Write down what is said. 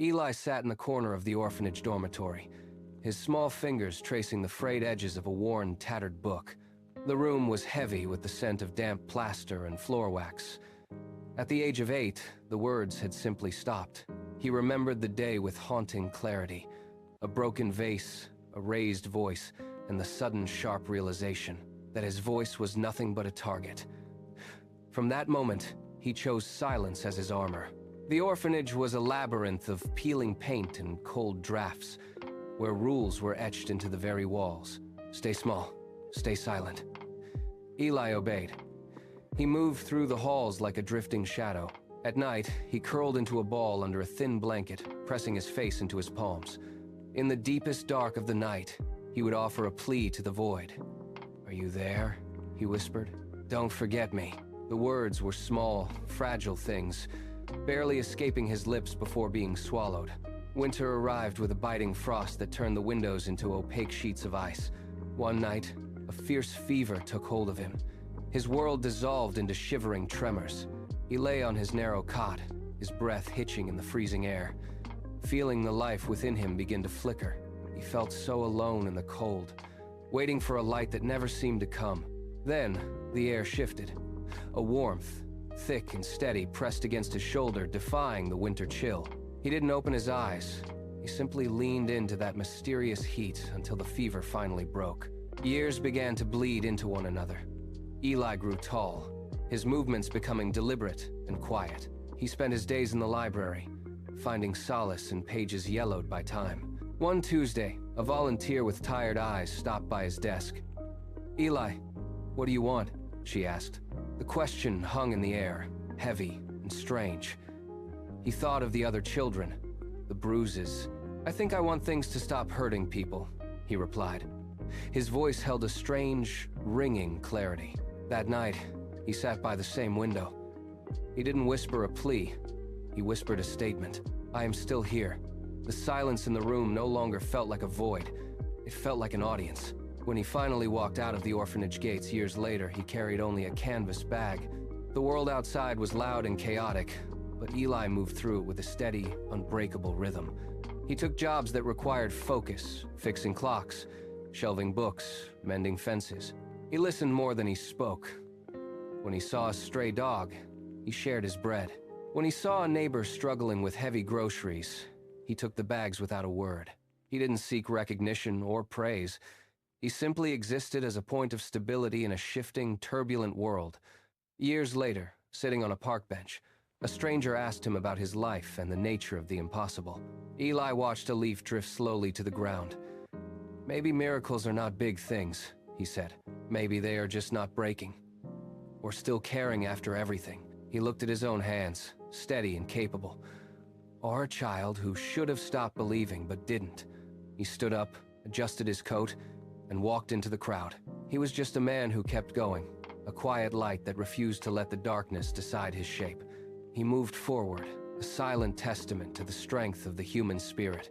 Eli sat in the corner of the orphanage dormitory, his small fingers tracing the frayed edges of a worn, tattered book. The room was heavy with the scent of damp plaster and floor wax. At the age of 8, the words had simply stopped. He remembered the day with haunting clarity. A broken vase, a raised voice, and the sudden sharp realization that his voice was nothing but a target. From that moment, he chose silence as his armor. The orphanage was a labyrinth of peeling paint and cold drafts, where rules were etched into the very walls. Stay small, stay silent. Eli obeyed. He moved through the halls like a drifting shadow. At night, he curled into a ball under a thin blanket, pressing his face into his palms. In the deepest dark of the night, he would offer a plea to the void. "Are you there?" he whispered. "Don't forget me." The words were small, fragile things, barely escaping his lips before being swallowed. Winter arrived with a biting frost that turned the windows into opaque sheets of ice. One night, a fierce fever took hold of him. His world dissolved into shivering tremors. He lay on his narrow cot, his breath hitching in the freezing air. Feeling the life within him begin to flicker, he felt so alone in the cold, waiting for a light that never seemed to come. Then, the air shifted. A warmth, thick and steady, pressed against his shoulder, defying the winter chill. He didn't open his eyes. He simply leaned into that mysterious heat until the fever finally broke. Years began to bleed into one another. Eli grew tall, his movements becoming deliberate and quiet. He spent his days in the library, finding solace in pages yellowed by time. One Tuesday, a volunteer with tired eyes stopped by his desk. "Eli, what do you want?" she asked. The question hung in the air, heavy and strange. He thought of the other children, the bruises. "I think I want things to stop hurting people," he replied. His voice held a strange, ringing clarity. That night, he sat by the same window. He didn't whisper a plea. He whispered a statement. "I am still here." The silence in the room no longer felt like a void. It felt like an audience. When he finally walked out of the orphanage gates years later, he carried only a canvas bag. The world outside was loud and chaotic, but Eli moved through it with a steady, unbreakable rhythm. He took jobs that required focus, fixing clocks, shelving books, mending fences. He listened more than he spoke. When he saw a stray dog, he shared his bread. When he saw a neighbor struggling with heavy groceries, he took the bags without a word. He didn't seek recognition or praise. He simply existed as a point of stability in a shifting, turbulent world. Years later, sitting on a park bench, a stranger asked him about his life and the nature of the impossible. Eli watched a leaf drift slowly to the ground. "Maybe miracles are not big things," he said. "Maybe they are just not breaking, or still caring after everything." He looked at his own hands, steady and capable. Or a child who should have stopped believing but didn't. He stood up, adjusted his coat, and walked into the crowd. He was just a man who kept going, a quiet light that refused to let the darkness decide his shape. He moved forward, a silent testament to the strength of the human spirit.